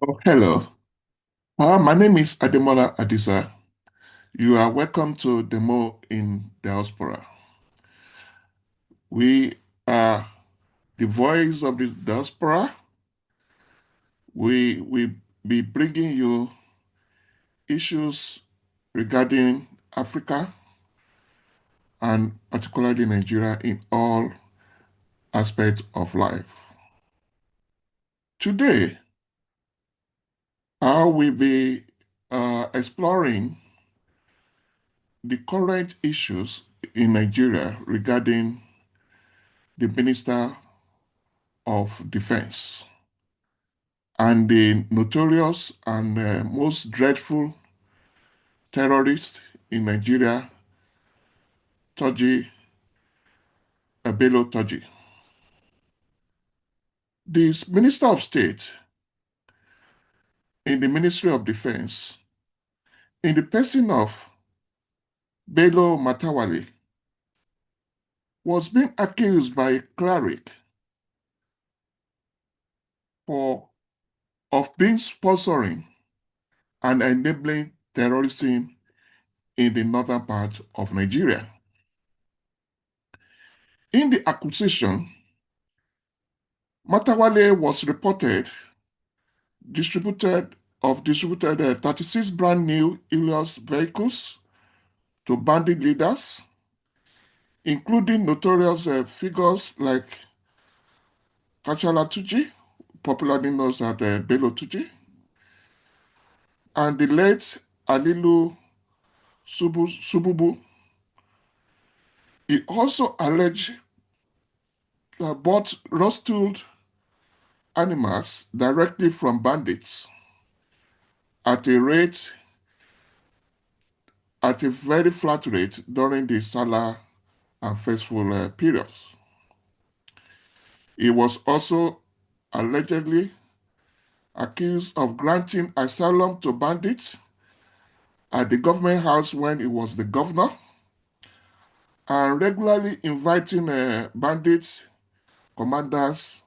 Oh, hello. My name is Ademola Adisa. You are welcome to Demo in Diaspora. We are the voice of the diaspora. We will be bringing you issues regarding Africa and particularly Nigeria in all aspects of life. Today, I will be exploring the current issues in Nigeria regarding the Minister of Defense and the notorious and most dreadful terrorist in Nigeria, Turji, Bello Turji. The Minister of State in the Ministry of Defense, in the person of Bello Matawalle, was being accused by a cleric for of being sponsoring and enabling terrorism in the northern part of Nigeria. In the accusation, Matawalle was reported distributed 36 brand new Helios vehicles to bandit leaders, including notorious figures like Kachala Tuji, popularly known as Bello Turji, and the late Alilu Sububu. He also alleged bought rustled animals directly from bandits at a rate at a very flat rate during the Salah and Festival periods. He was also allegedly accused of granting asylum to bandits at the government house when he was the governor and regularly inviting bandits commanders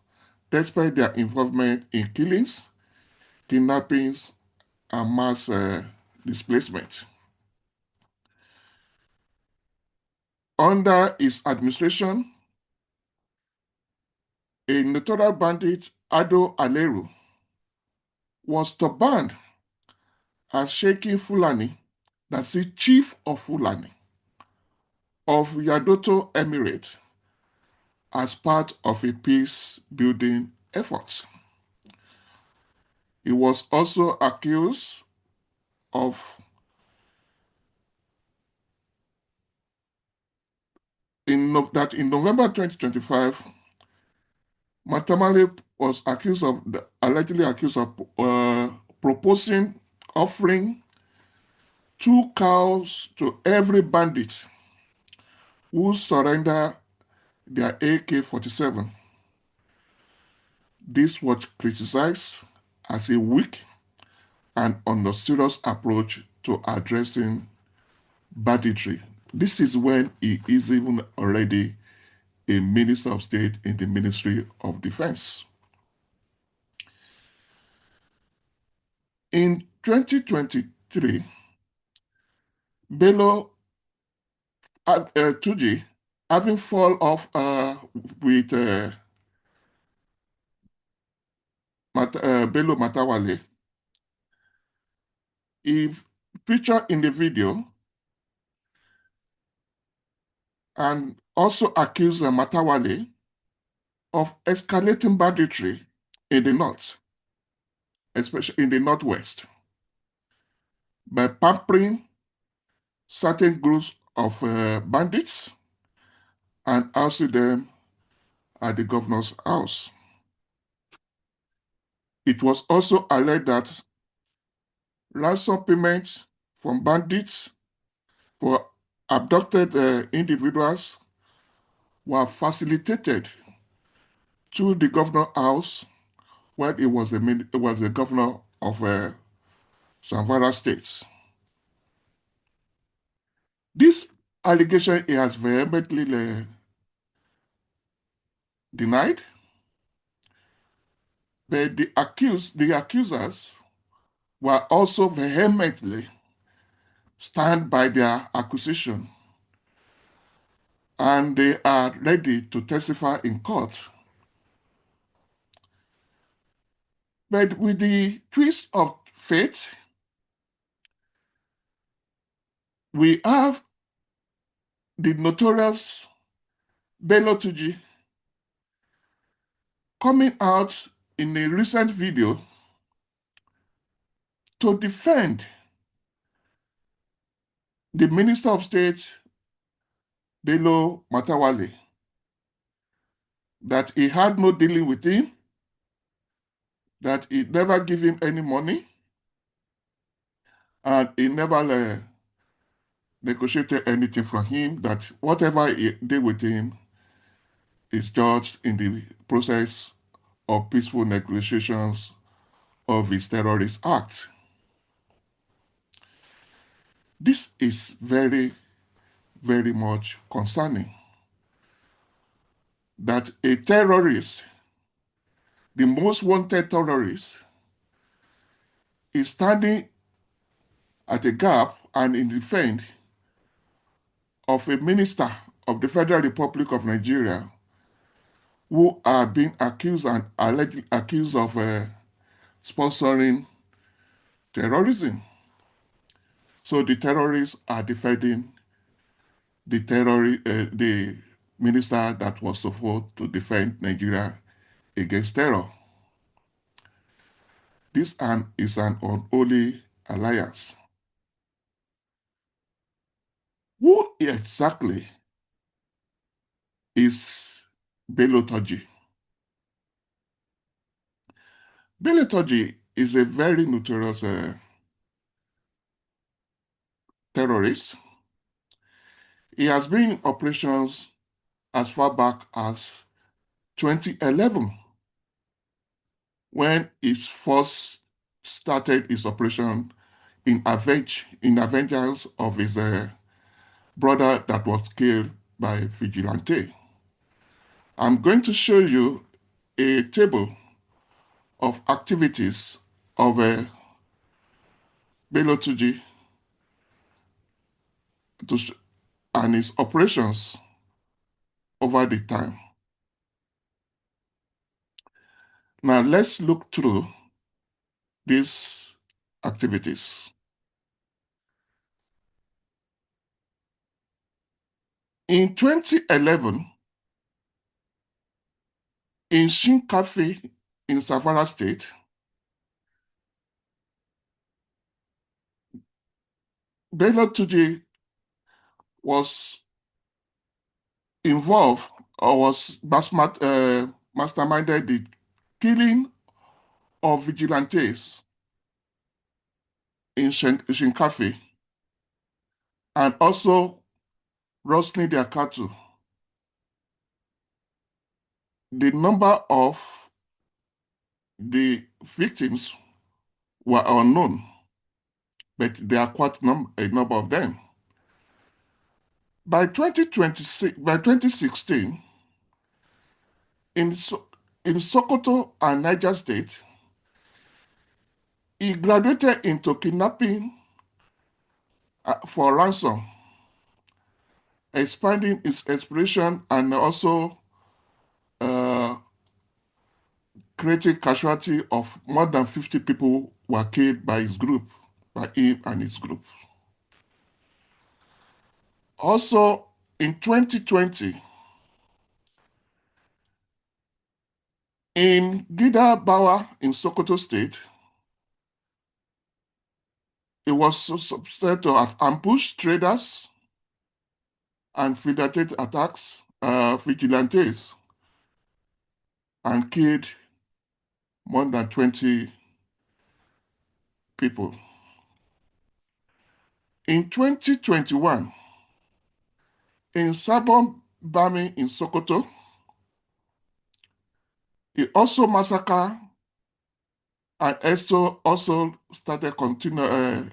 despite their involvement in killings, kidnappings, and mass displacement. Under his administration, a notorious bandit, Ado Aleru, was to banned as Sheikh Fulani, that's the chief of Fulani, of Yadoto Emirate as part of a peace-building effort. He was also accused of that in November 2025, Matamale was allegedly accused of proposing offering 2 cows to every bandit who surrender their AK-47. This was criticized as a weak and unserious approach to addressing banditry. This is when he is even already a Minister of State in the Ministry of Defense. In 2023, Bello Turji, having fall off with Bello Matawalle, he featured in the video and also accused Matawalle of escalating banditry in the north, especially in the northwest, by pampering certain groups of bandits and housing them at the governor's house. It was also alleged that ransom payments from bandits for abducted individuals were facilitated to the governor's house when it was the governor of Zamfara states. This allegation he has vehemently denied, But the accusers were also vehemently stand by their accusation, and they are ready to testify in court. But with the twist of fate, we have the notorious Bello Turji coming out in a recent video to defend the Minister of State, Bello Matawalle, that he had no dealing with him, that he never gave him any money, and he never negotiated anything from him, that whatever he did with him is judged in the process of peaceful negotiations of his terrorist act. This is very, very much concerning that a terrorist, the most wanted terrorist, is standing at a gap and in defense of a minister of the Federal Republic of Nigeria who are being accused and allegedly accused of sponsoring terrorism. So the terrorists are defending the minister that was supposed to defend Nigeria against terror. This is an unholy alliance. Who exactly is Bello Turji? Bello Turji is a very notorious terrorist. He has been in operations as far back as 2011 when he first started his operation in avengance of his brother that was killed by vigilante. I'm going to show you a table of activities of Bello Turji and his operations over the time. Now let's look through these activities. In 2011, in Cafe in Zamfara State, Bello Turji was involved or was masterminded the killing of vigilantes in Shinkafi and also rustling their cattle. The number of the victims were unknown, but there are quite a number of them. By 2016, in, in Sokoto and Niger State, he graduated into kidnapping for ransom, expanding his exploration and also uh, creating casualty of more than 50 people were killed by his group, by him and his group. Also, in 2020, in Gida Bawa in Sokoto State, it was said to have ambushed traders and fidelity attacks, vigilantes, and killed more than 20 people. In 2021, in Sabon Bami in Sokoto, he also massacred and also started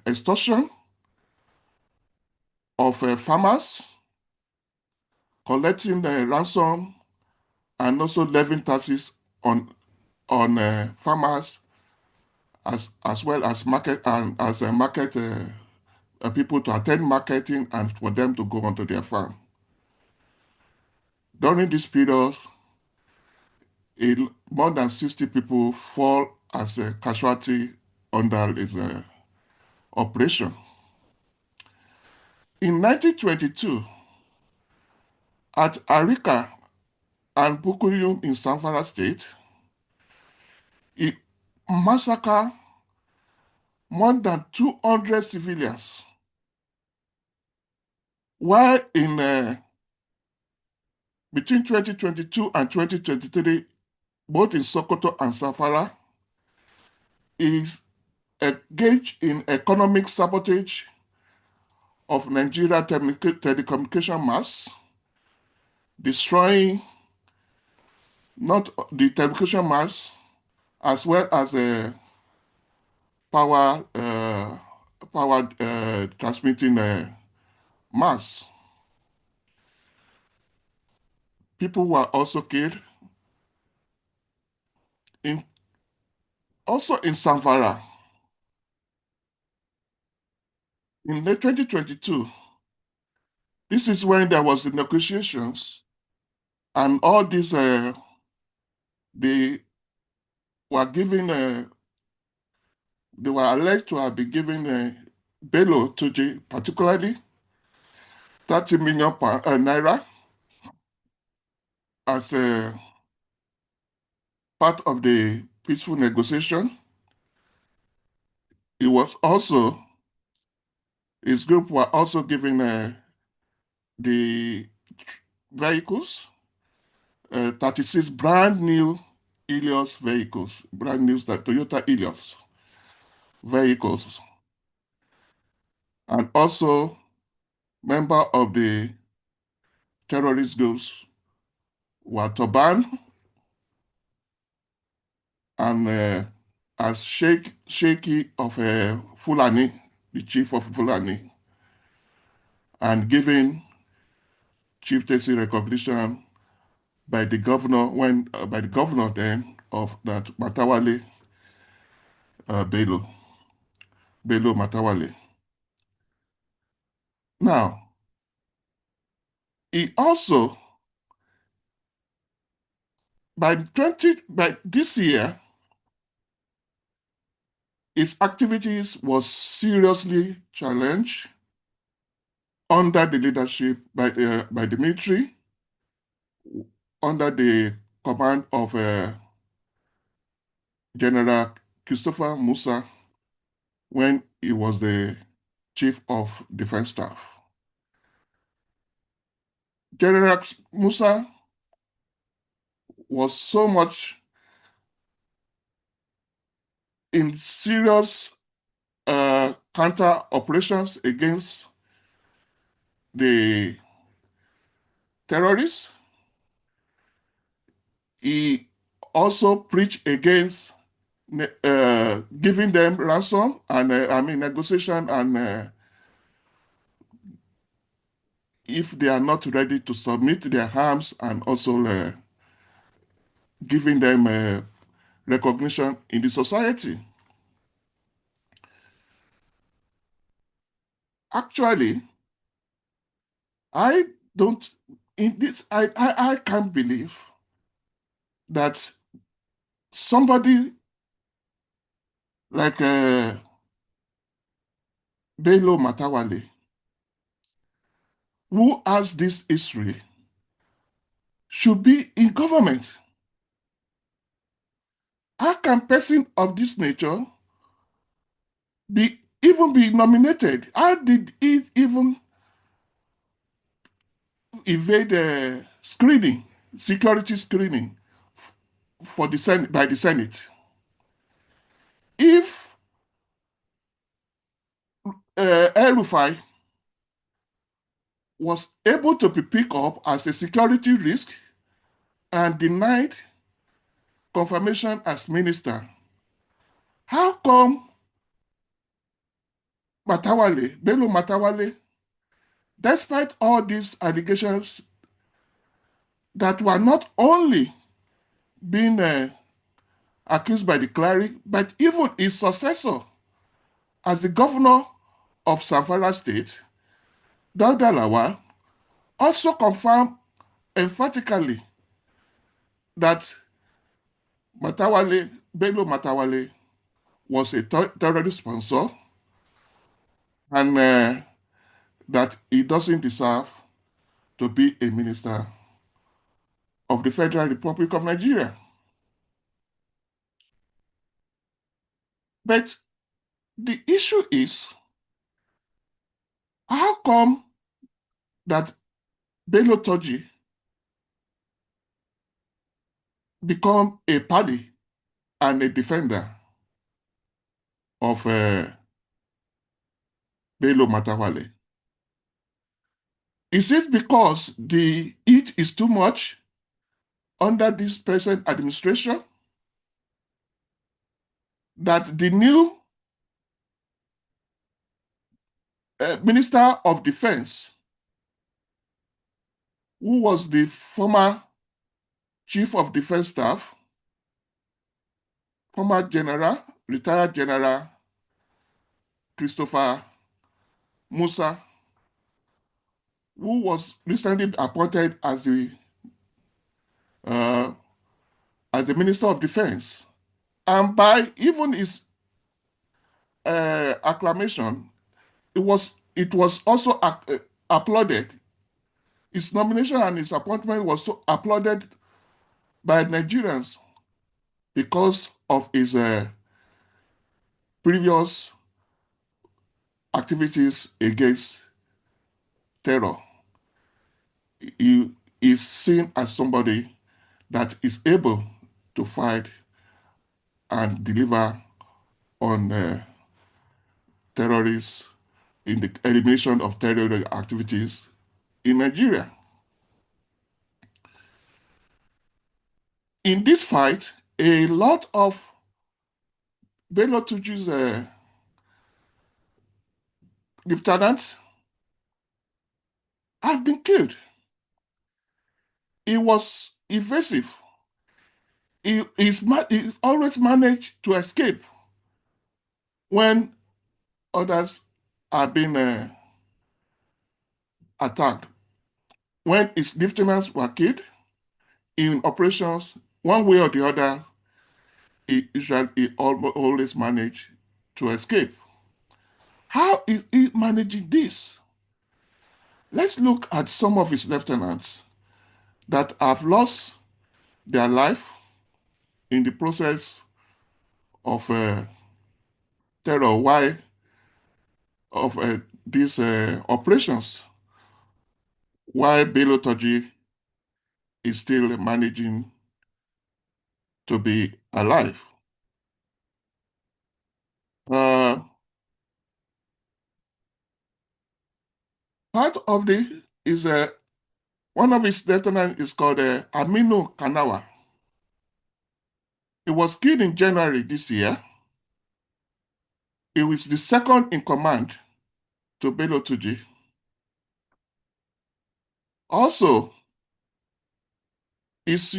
extortion of farmers, collecting the ransom and also levying taxes on on farmers as well as market and as a market people to attend marketing and for them to go onto their farm. During this period, more than 60 people fall as a casualty under his operation. In 1922, at Arika and Bukuyum in Zamfara state, he massacred more than 200 civilians. While in between 2022 and 2023, both in Sokoto and Zamfara, he engaged in economic sabotage of Nigeria telecommunication masts, destroying not the telecommunication masts as well as power transmitting masts. People were also killed. Also in Zamfara, in late 2022, this is when there was the negotiations, and all these they were given they were alleged to have been given Bello Turji, particularly 30 million naira as a part of the peaceful negotiation. It was also his group were also given the vehicles, 36 brand new Helios vehicles, brand new Toyota Helios vehicles, and also member of the terrorist groups were Toban and as Sheikh of Fulani, the chief of Fulani, and giving chieftaincy recognition by the governor by the governor then of that Matawalle Bello Matawalle. Now, he also by this year, his activities was seriously challenged under the leadership by the military, under the command of General Christopher Musa when he was the chief of defense staff. General Musa was so much in serious counter operations against the terrorists. He also preached against giving them ransom and negotiation, and if they are not ready to submit their arms, and also giving them recognition in the society. Actually, I don't in this I can't believe that somebody like Bello Matawalle, who has this history, should be in government. How can person of this nature even be nominated? How did he even evade screening, security screening for the Senate by the Senate? If El-Rufai was able to be picked up as a security risk and denied confirmation as minister, how come Bello Matawalle, despite all these allegations that were not only being accused by the cleric, but even his successor as the governor of Zamfara state, Dauda Lawal, also confirmed emphatically that Bello Matawalle was a terrorist sponsor and that he doesn't deserve to be a minister of the Federal Republic of Nigeria. But the issue is, how come that Bello Turji become a pally and a defender of Bello Matawalle? Is it because the heat is too much under this present administration that the new Minister of Defense, who was the former Chief of Defense Staff, former General, retired General Christopher Musa, who was recently appointed uh, as the Minister of Defense, and by even his acclamation, it was also applauded. His nomination and his appointment was so applauded by Nigerians because of his previous activities against terror. He is seen as somebody that is able to fight and deliver on terrorists in the elimination of terror activities in Nigeria. In this fight, a lot of Bello Turji's lieutenants have been killed. He was evasive. He always managed to escape when others are being attacked. When his lieutenants were killed in operations, one way or the other, he always managed to escape. How is he managing this? Let's look at some of his lieutenants that have lost their life in the process of terror, why of these operations, why Bello Turji is still managing to be alive. Uh, Part of the is one of his lieutenants is called Aminu Kanawa. He was killed in January this year. He was the second in command to Bello Turji. Also, his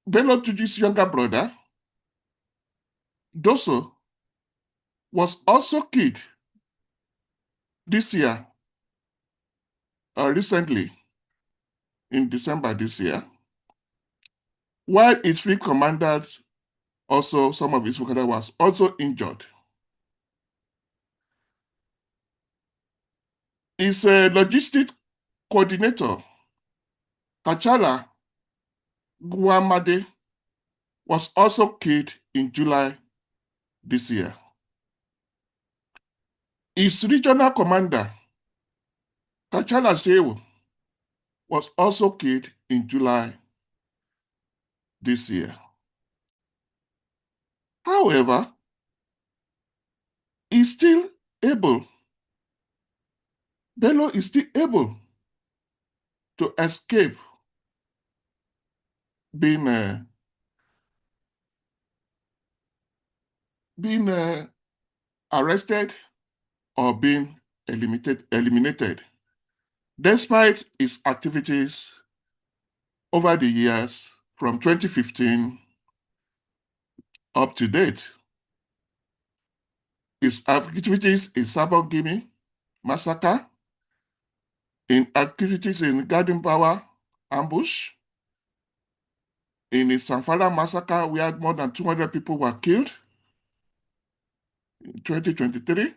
Bello Turji's younger brother, Doso, was also killed this year, recently, in December this year, while his field commanders, also some of his commanders was also injured. His logistic coordinator, Kachala Guamade, was also killed in July this year. His regional commander, Kachala Sewu, was also killed in July this year. However, he's still able, Bello is still able to escape being arrested or being eliminated, despite his activities over the years from 2015 up to date. Its activities in Sabongimi massacre, in activities in Garden Power ambush, in the Zamfara massacre, where more than 200 people were killed in 2023.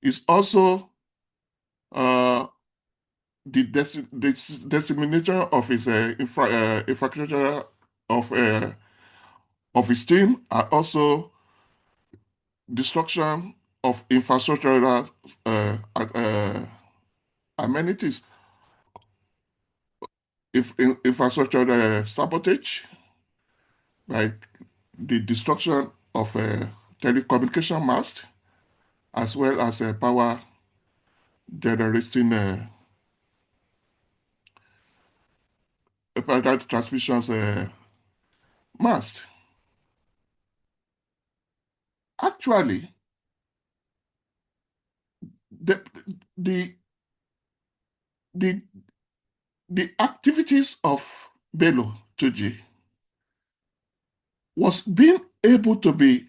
Is also uh, the dissemination of his infrastructure of his team, and also destruction of infrastructural amenities, infrastructure sabotage, like the destruction of telecommunication mast, as well as power generating power transmissions mast. Actually, the the the the activities of Bello Turji was being able to be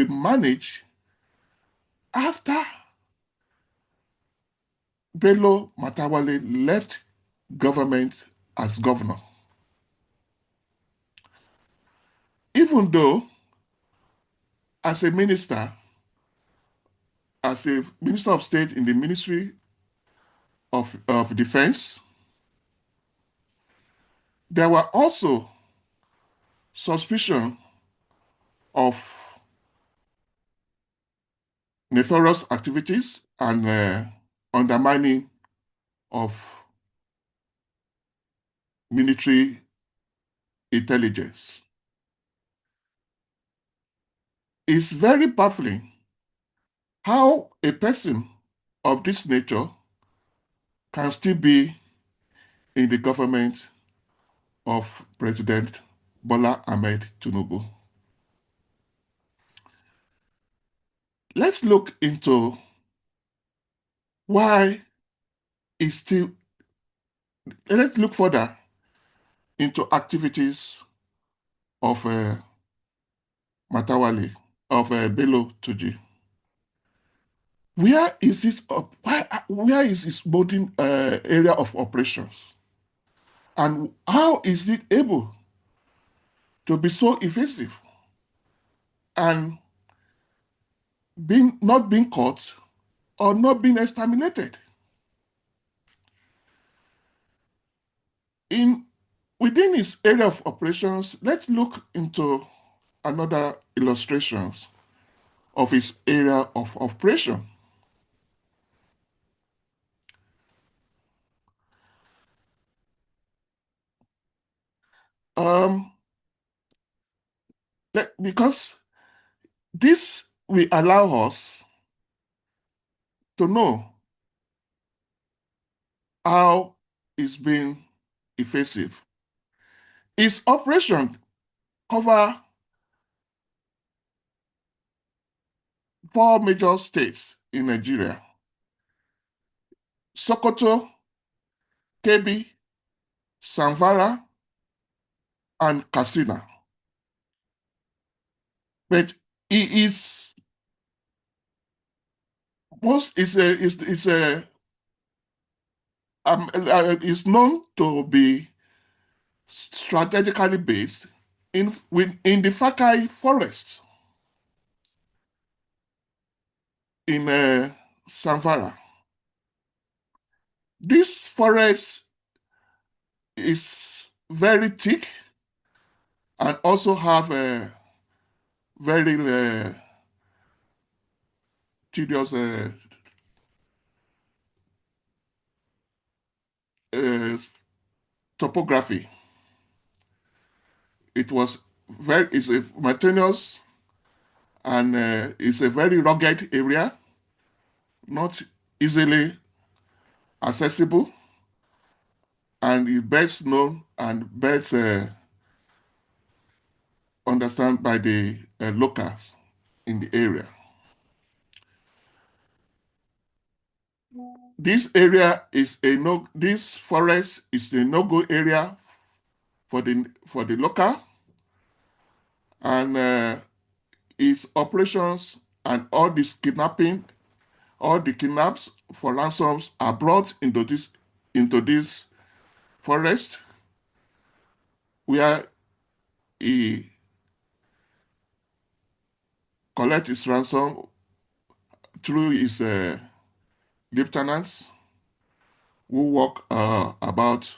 managed after Bello Matawalle left government as governor. Even though, as a minister, as a minister of state in the Ministry of Defense, there were also suspicion of nefarious activities and undermining of military intelligence. It's very baffling how a person of this nature can still be in the government of President Bola Ahmed Tinubu. Let's look into why it's still, let's look further into activities of Matawalle, of Bello Turji. Where is it? Where is his modern area of operations? And how is it able to be so evasive and not being caught or not being exterminated? Within his area of operations, let's look into another illustrations of his area of operation. Um, because this will allow us to know how it's been evasive. Its operation cover 4 major states in Nigeria: Sokoto, Kebbi, Zamfara, and Katsina. But it is most is known to be strategically based in the Fakai forest in Zamfara. This forest is very thick and also have a very tedious uh, topography. It was it's a mountainous and it's a very rugged area, not easily accessible, and is best known and best understood by the locals in the area. This forest is a no-go area for the local, operations and all the kidnaps for ransoms are brought into this forest where he collects his ransom through his lieutenants who work about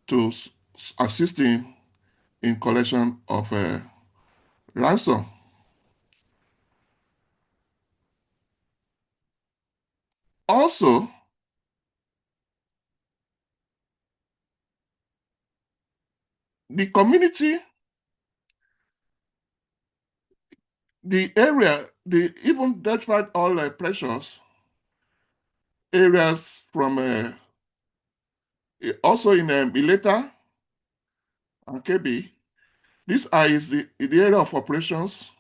to assist him in collection of ransom. Also, the community, the area, even despite all pressures, areas from also in Mileta and KB, this is the area of operations,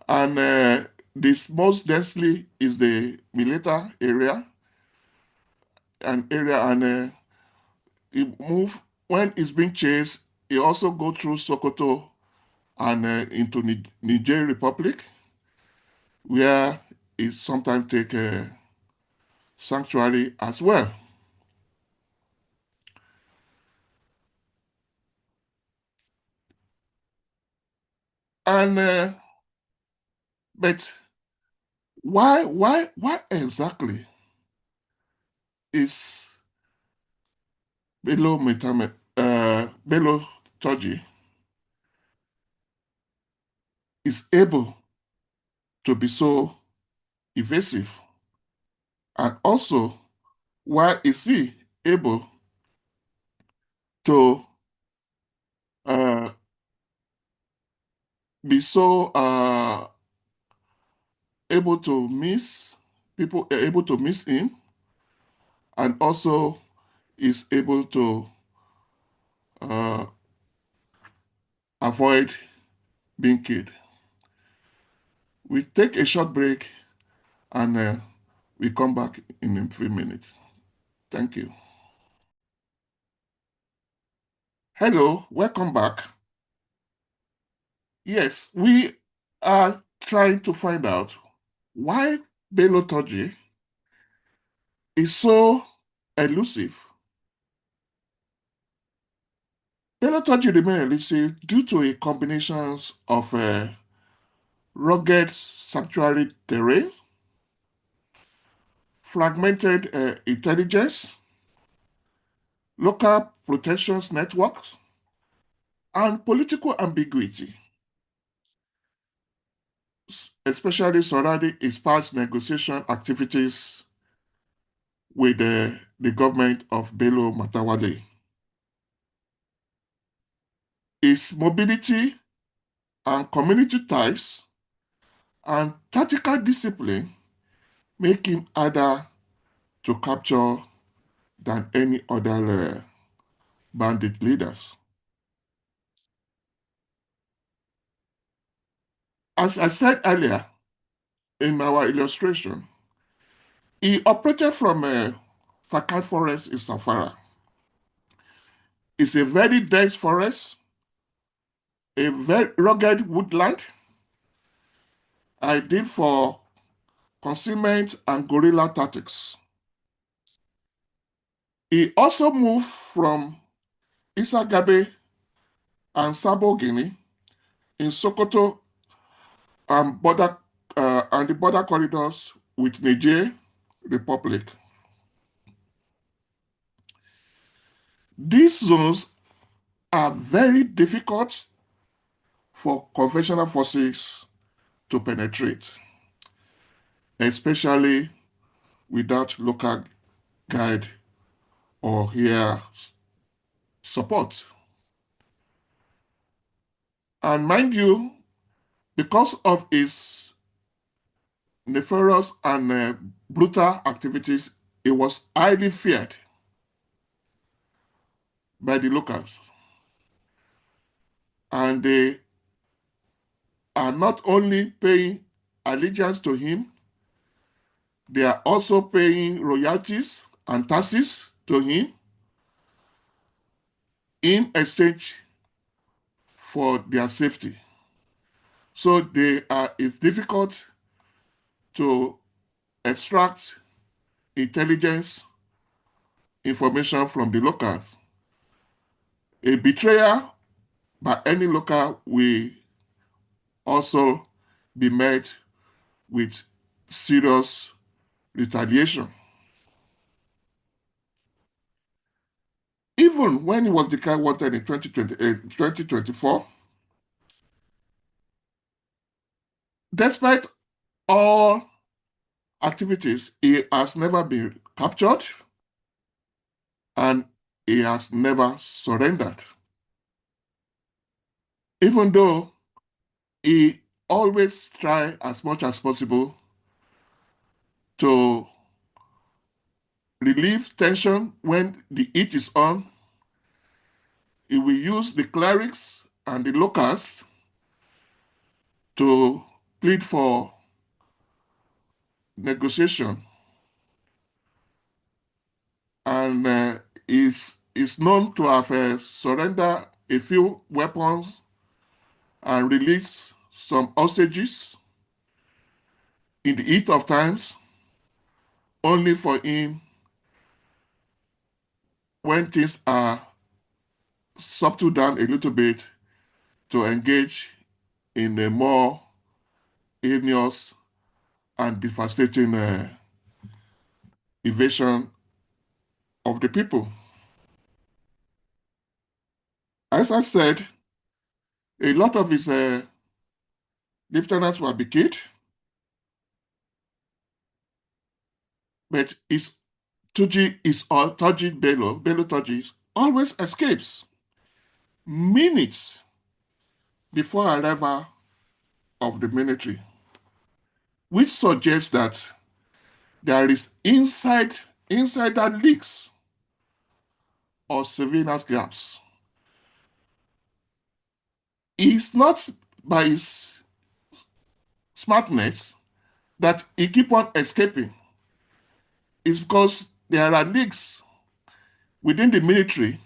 and this most densely is the Mileta area, and it move when it's being chased. It also go through Sokoto and into Niger Republic, where it sometimes take sanctuary as well. And but why exactly is Bello Turji is able to be so evasive, and also why is he able to uh, be so able to miss people, able to miss him, and also is able to uh, avoid being killed. We take a short break, and we come back in a few minutes. Thank you. Hello, welcome back. Yes, we are trying to find out why Bello Turji is so elusive. Bello Turji remains elusive due to a combination of rugged sanctuary terrain, fragmented intelligence, local protections networks, and political ambiguity, especially surrounding his past negotiation activities with the government of Bello Matawalle. His mobility and community ties and tactical discipline make him harder to capture than any other bandit leaders. As I said earlier in our illustration, he operated from a Fakar forest in Zamfara. It's a very dense forest, a very rugged woodland, ideal for concealment and guerrilla tactics. He also moved from Isagabe and Sabo Guinea in Sokoto and the border corridors with Niger Republic. These zones are very difficult for conventional forces to penetrate, especially without local guide or air support. And mind you, because of its nefarious and brutal activities, it was highly feared by the locals. And they are not only paying allegiance to him, they are also paying royalties and taxes to him in exchange for their safety. So it's difficult to extract intelligence information from the locals. A betrayal by any local will also be met with serious retaliation. Even when he was declared wanted in 2028, 2024, despite all activities, he has never been captured and he has never surrendered. Even though he always try as much as possible to relieve tension when the heat is on, he will use the clerics and the locals to plead for negotiation, and is known to have surrendered a few weapons and released some hostages in the heat of times, only for him, when things are subtled down a little bit, to engage in a more heinous and devastating invasion of the people. As I said, a lot of his lieutenants were betrayed, but his Bello Turji always escapes minutes before arrival of the military, which suggests that there is insider leaks or surveillance gaps. It's not by his smartness that he keep on escaping. It's because there are leaks within the military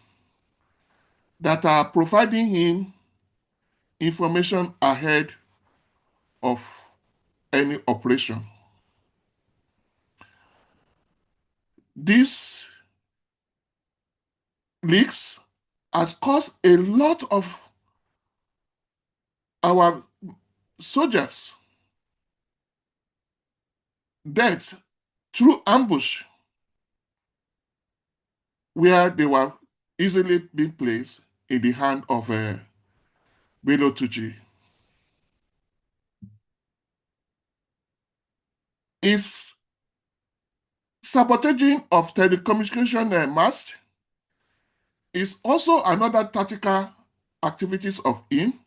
that are providing him information ahead of any operation. These leaks has caused a lot of our soldiers death through ambush, where they were easily being placed in the hand of Bello Turji. His sabotaging of telecommunication masts is also another tactical activities of him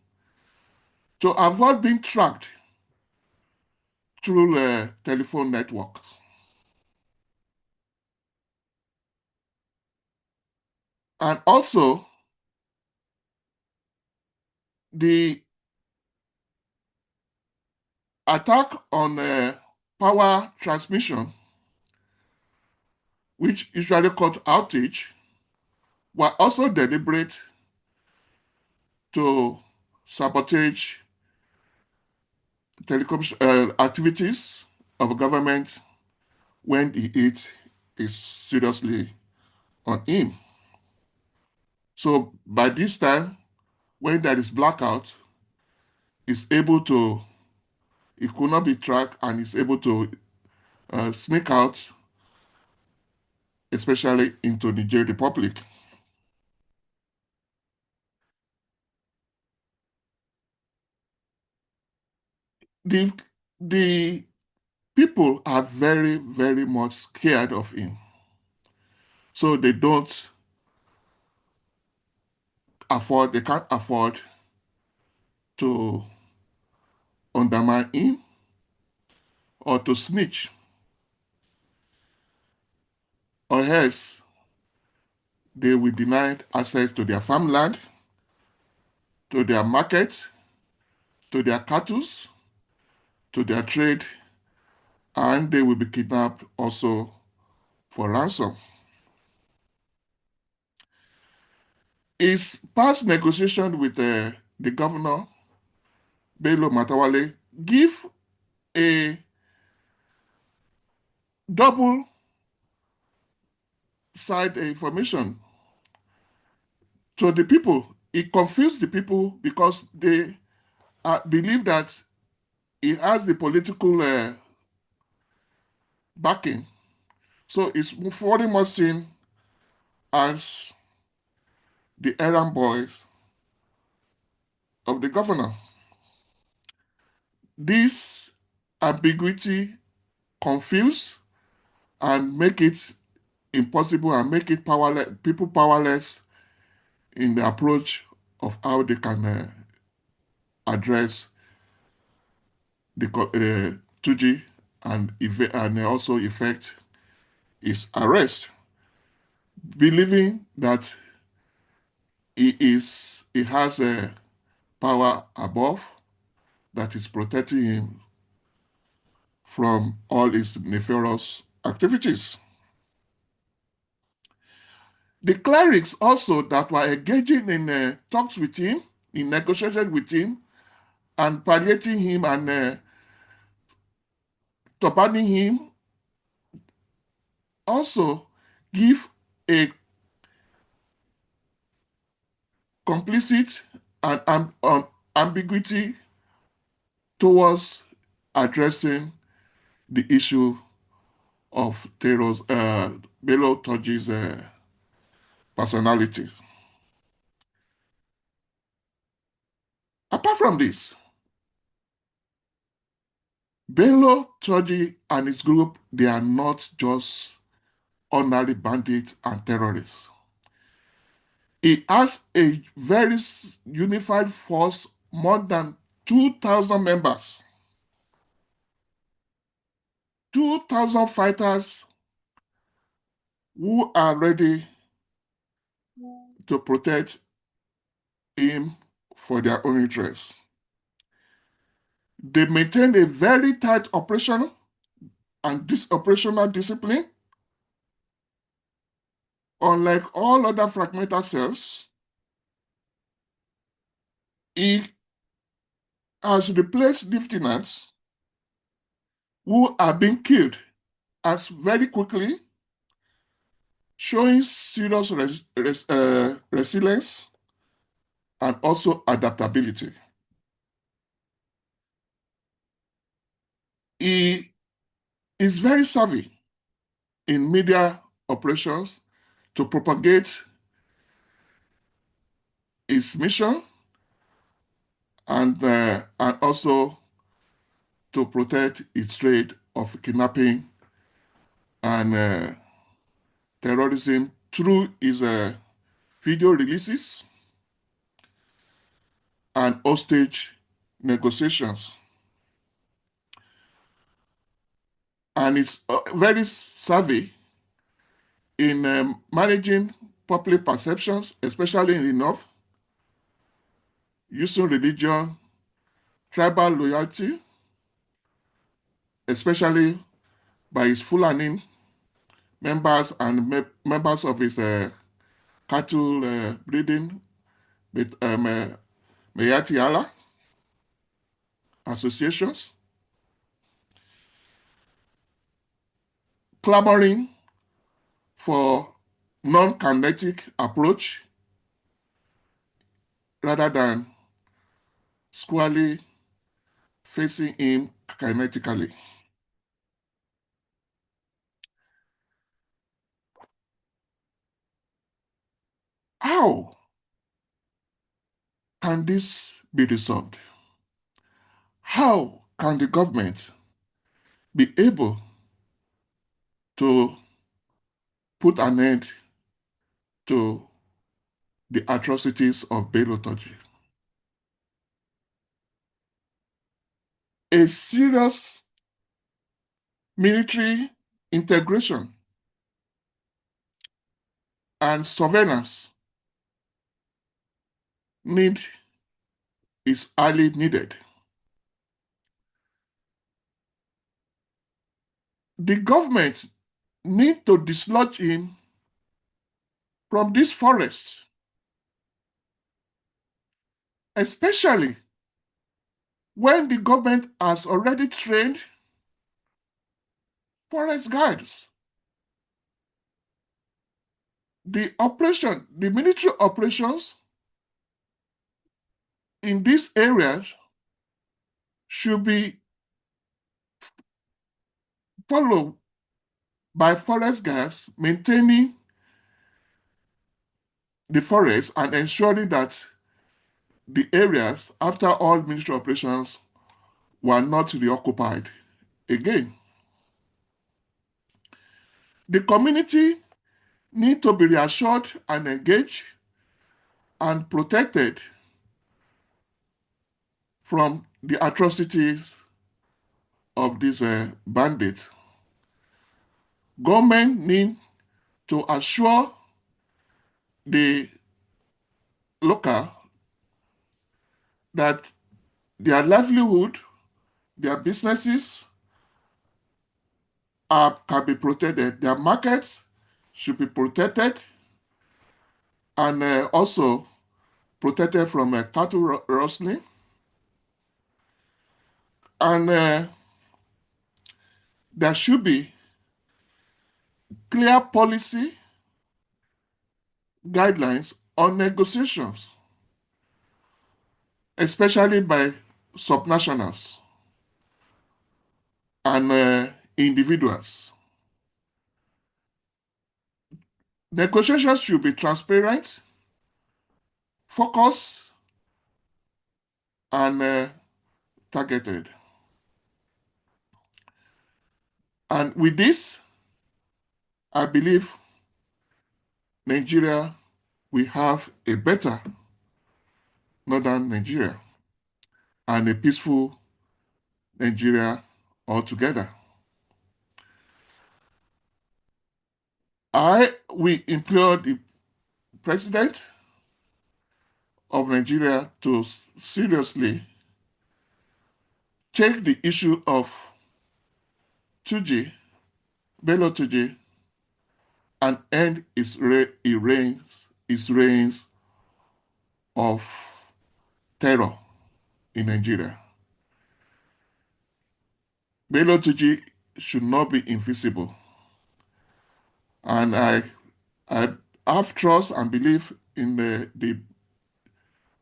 to avoid being tracked through telephone networks. And also, the attack on power transmission, which usually called outage, were also deliberate to sabotage telecom activities of government when the heat is seriously on him. So by this time, when there is blackout, he's able to, he could not be tracked and is able to sneak out, especially into the Niger Republic. The, the people are very, very much scared of him. So they can't afford to undermine him or to snitch, or else they will deny access to their farmland, to their market, to their cattle, to their trade, and they will be kidnapped also for ransom. His past negotiation with the governor Bello Matawalle, give a double side information to the people. It confused the people because they believe that he has the political backing. So it's very much seen as the errand boys of the governor. This ambiguity confuse and make it impossible and make it powerless, people powerless in the approach of how they can address the Turji and also effect his arrest, believing that he has a power above that is protecting him from all his nefarious activities. The clerics also that were engaging in talks with him, in negotiations with him, and palliating him and turbaning him, also give a complicit and ambiguity towards addressing the issue of Bello Turji's personality. Apart from this, Bello Turji and his group, they are not just ordinary bandits and terrorists. He has a very unified force, more than 2,000 members, 2,000 fighters who are ready to protect him for their own interests. They maintain a very tight operation and this operational discipline. Unlike all other fragmented cells, he has replaced lieutenants who are being killed as very quickly, showing serious resilience and also adaptability. He is very savvy in media operations to propagate his mission and also to protect its trade of kidnapping and terrorism through his video releases and hostage negotiations. And it's very savvy in managing public perceptions, especially in the North, using religion, tribal loyalty, especially by his Fulani members and members of his cattle breeding with Mayati Allah associations, clamoring for non-kinetic approach rather than squarely facing him kinetically. How can this be resolved? How can the government be able to put an end to the atrocities of Bello Turji? A serious military integration and surveillance need is highly needed. The government need to dislodge him from this forest, especially when the government has already trained forest guards. The military operations in these areas should be followed by forest guards maintaining the forest and ensuring that the areas after all military operations were not reoccupied again. The community need to be reassured and engaged and protected from the atrocities of these bandits. Government need to assure the local that their livelihood, their businesses can be protected. Their markets should be protected and also protected from cattle rustling. And there should be clear policy guidelines on negotiations, especially by subnationals and individuals. Negotiations should be transparent, focused, and targeted. And with this, I believe Nigeria will have a better northern Nigeria and a peaceful Nigeria altogether. I will implore the president of Nigeria to seriously take the issue of Turji, Bello Turji, and end his reigns of terror in Nigeria. Bello Turji should not be invisible. And I have trust and belief in the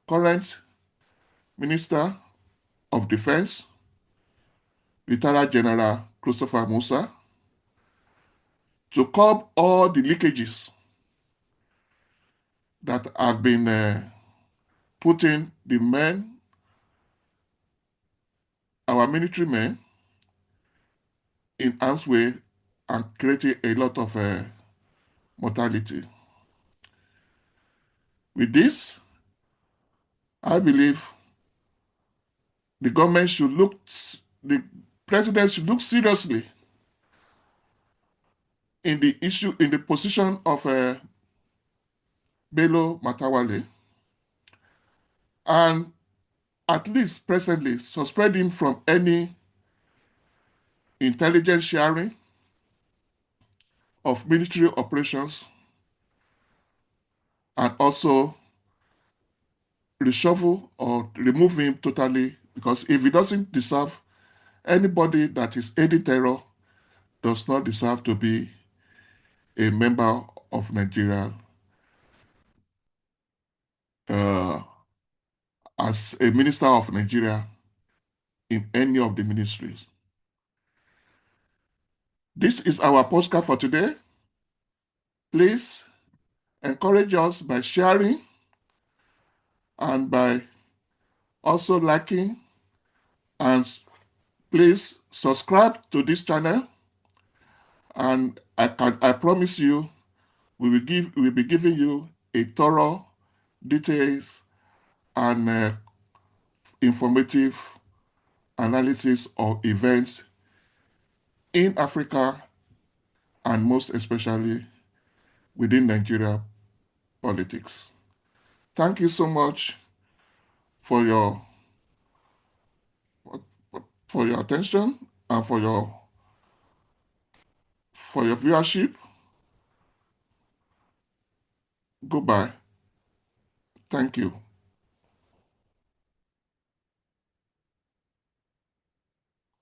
current Minister of Defense, Retired General Christopher Musa, to curb all the leakages that have been putting the men, our military men, in harm's way and creating a lot of mortality. With this, I believe the government should look, the president should look seriously in the issue, in the position of Bello Matawalle, and at least presently suspend him from any intelligence sharing of military operations, and also reshuffle or remove him totally, because if he doesn't deserve, anybody that is aiding terror does not deserve to be a member of Nigeria uh, as a minister of Nigeria in any of the ministries. This is our postcard for today. Please encourage us by sharing and by also liking, and please subscribe to this channel, and I promise you we'll be giving you a thorough, details, and informative analysis of events in Africa and most especially within Nigeria politics. Thank you so much for your attention and for your viewership. Goodbye. Thank you.